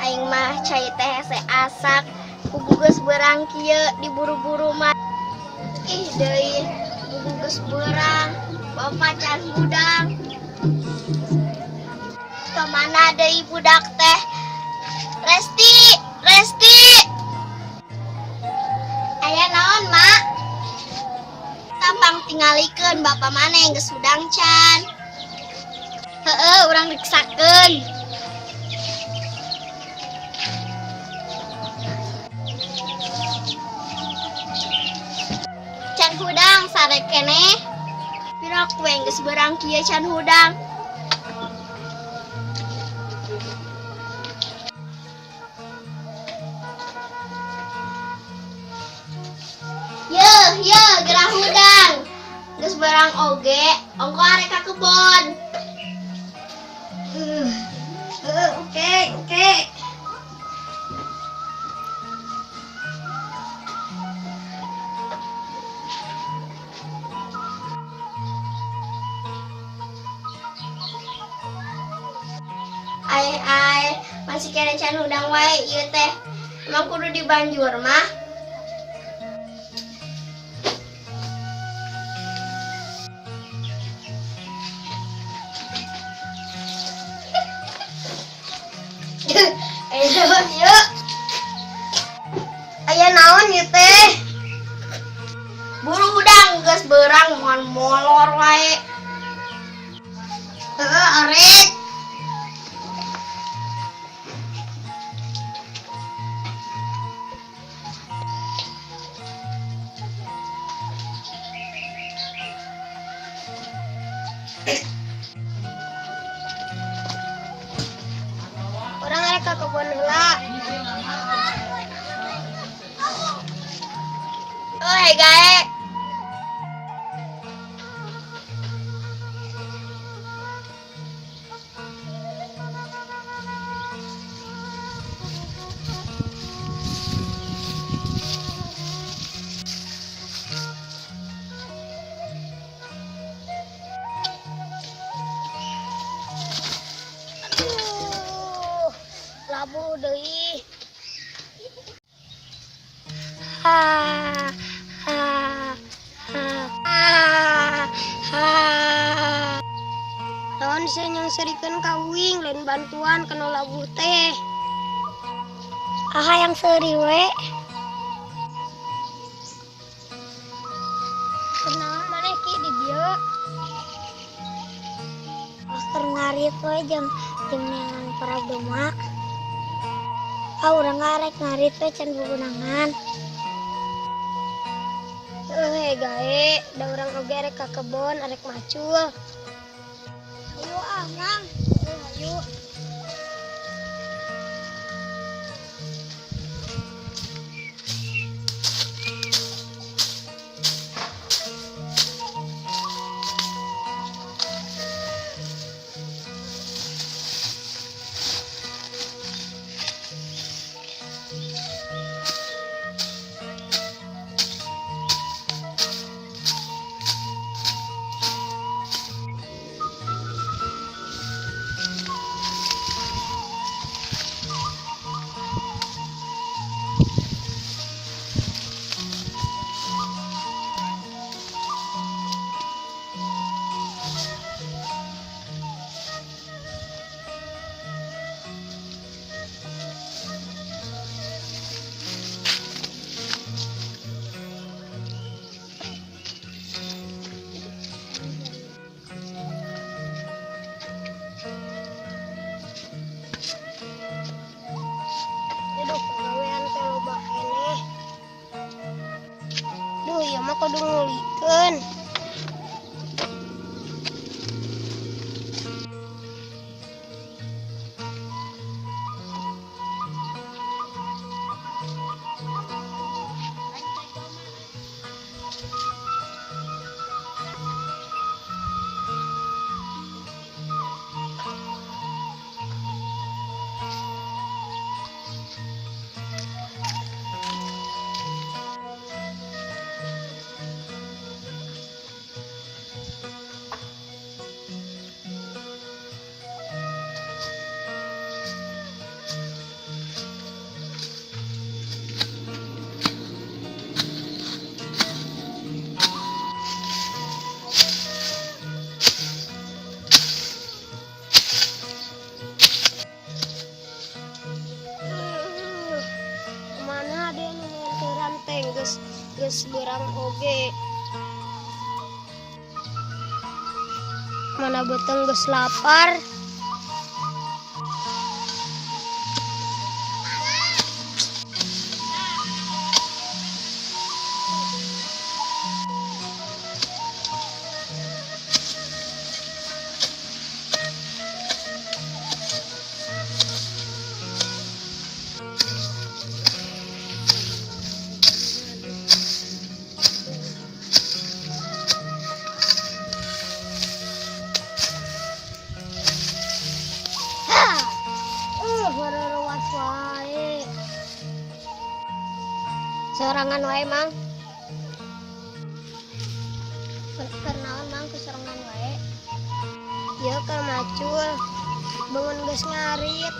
Aing mah cai teh se asak kugugus berang kieu diburu-buru mah. Ih deui kugugus berang bapak can budang. Kemana deui budak teh? Resti, Resti. Aya naon, Mak? Tampang tingalikeun bapak mana yang geus budang can. Heueuh, urang diksakeun. Can hudang sarek keneh. Pira kue geus berang kieu can hudang. Ye, gerah hudang. Geus berang oge, ongko arek ka kebon. Oke. Ai, masih kena can hudang wae ieu teh. Emang kudu dibanjur mah. Yuk. Aya naon ieu teh? Buru hudang geus beurang moal molor wae. Arek. Orang arek ka kebon heula. Hei gae. Labu deui. Naon sih yang serikeun kawing lain bantuan kana labu teh. Yang seuri we. Kunaon maneh ki di dieu? Master ngarit we jeung neangan Paradoma. Urang arek ngarit we can bugunangan. Hei gae, da urang oge arek ka kebon arek macul. Ayo Mang. Ayo. kudu ngulikeun. Mana dia ngelantaran teh geus berang oge. Mana beteng geus lapar. Ruas wae. Serangan wae, Mang. Kenaon, Mang, keserangan wae. Ya ka macul. Bangun geus ngarit.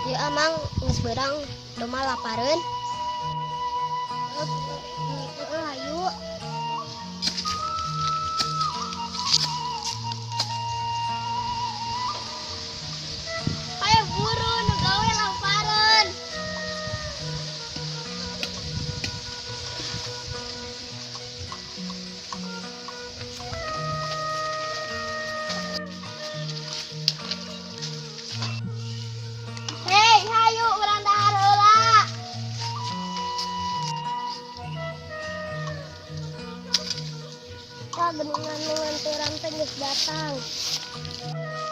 Ya Mang, geus beurang domah lapareun. Ayo. Ayo buru nu gawe lapareun. Hei, hayu urang dahar heula. Geningan terang teh geus datang.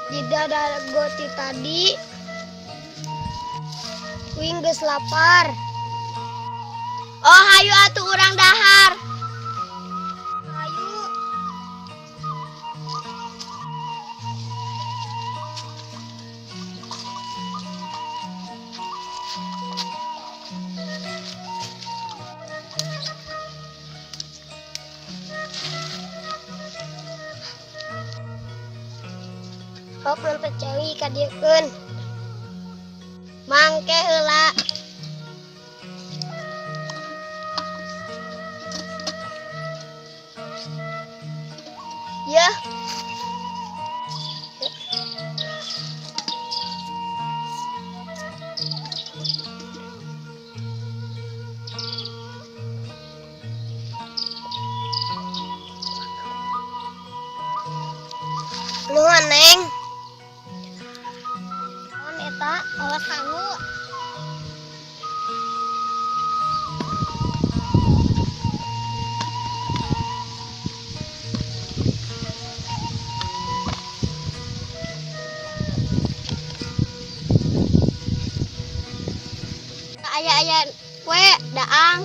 Jida dago ti tadi. Kuing geus lapar. Oh, hayu atuh urang dahar. Hayu. Sok nonton cewi kadiekeun. Mangke heula. Yeuh. Nuhun, Neng. Naon eta? Awas sangu. Aya kue daang.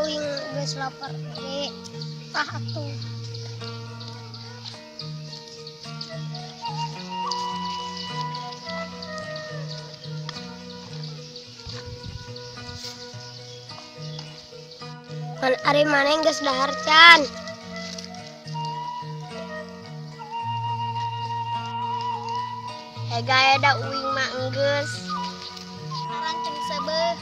Wing geus lapar ge. Tah atuh. Ari maneh geus dahar can. Gaya da uing mah enggeus. Ranceng sebeuh.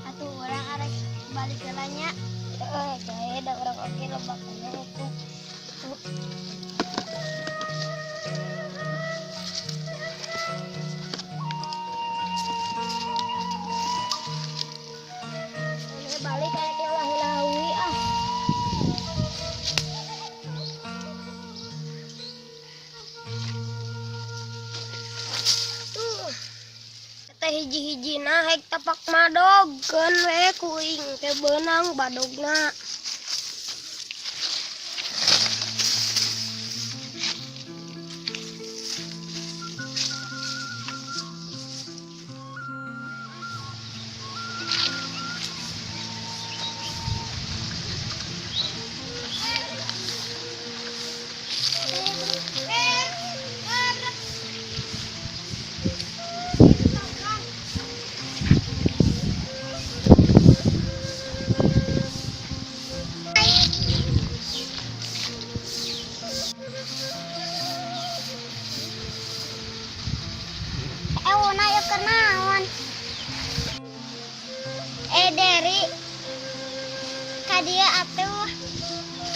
Atuh urang arek balik heula nya. Gaya da urang oge loba kudu. balik kayak lahi-lahi ah. Teh hiji-hiji hek tapak madog keun we kuing teh beunang badogna. Wona ya kenaon. Deri kadia atuh.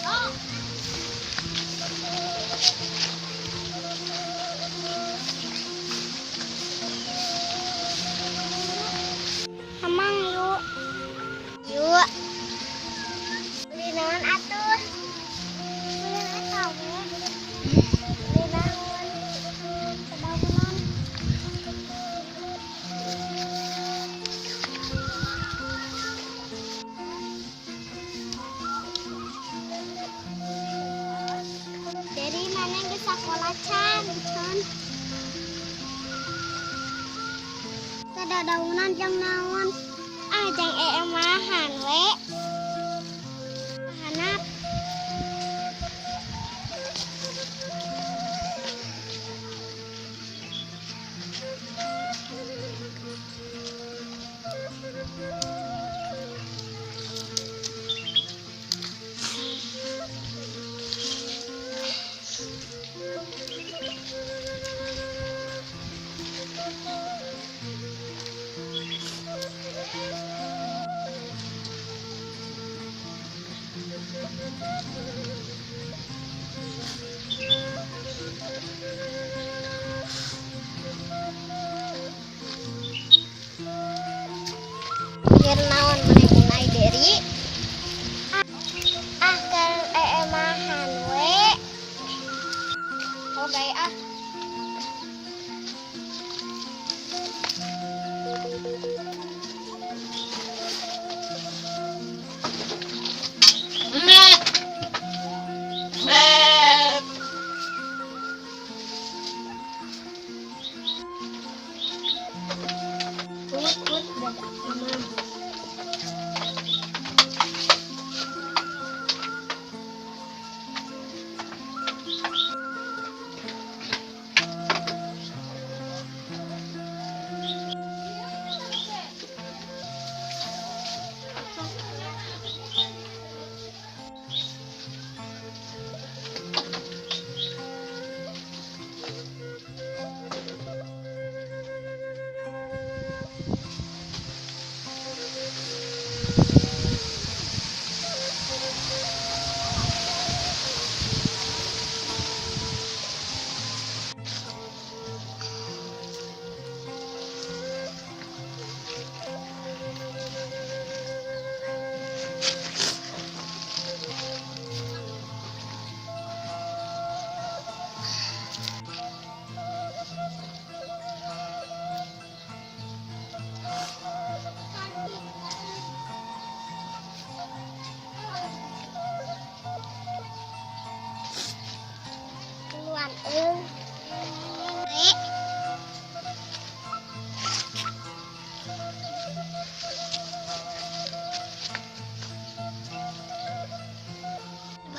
Oh. Amang yuk. Yuk. Beli naon atuh? Beli naon we? Beli naon? Sedaunan. Dari mana geus sakola can? Sadadaunan jang naon? Ah jang mahan we. Hanap. Yer naon meneh Deri? Ah kan mahan we. Oke ah.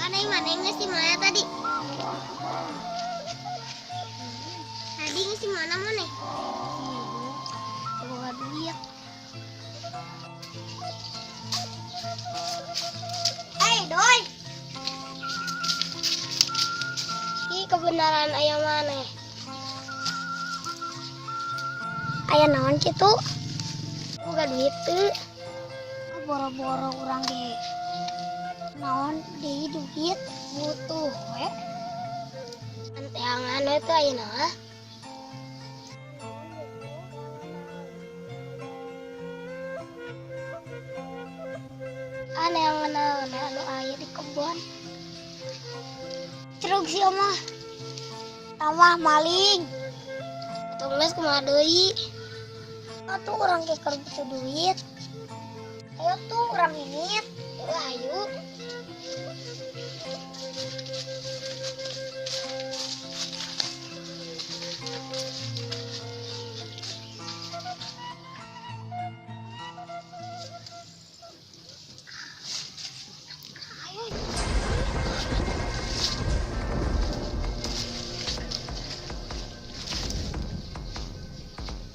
Mana yang ngasih mana tadi? Tadi ngasih mana? Gua lihat. Doi. Ih kebenaran ayam mana? Ayam naon kitu? Boga duit teu. Boro-boro urang ge. Naon deui duit butuh we. Anteangan teh ayeuna. kebon. Cerug si omah. Tamah maling. Tulis kumaha deui? Atuh orang ke keur butuh duit. Ayo tuh orang ini. Ayo.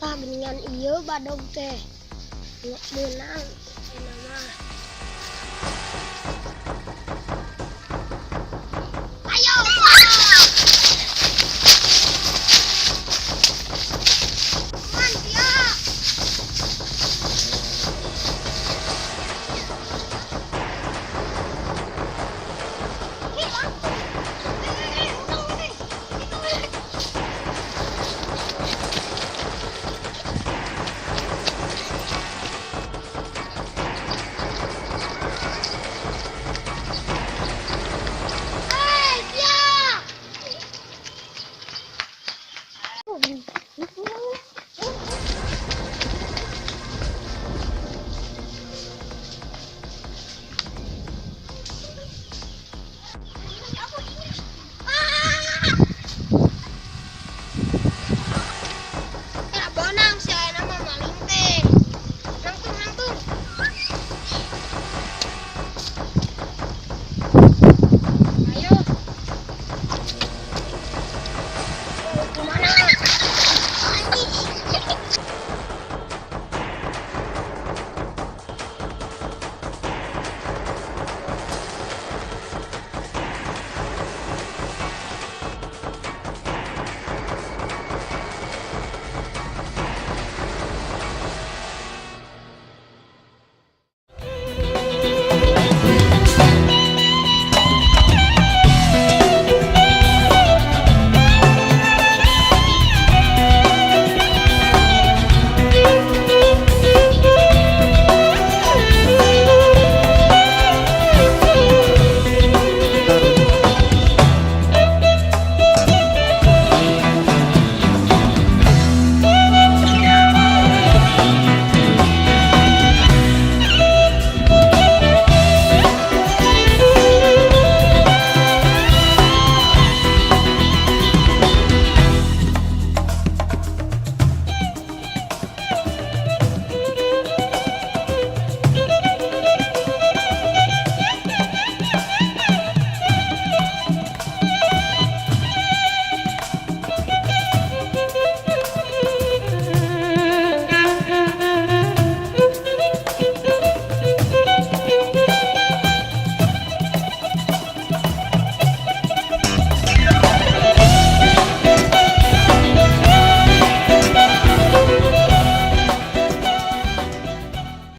Tah geningan ieu badog teh. Menang.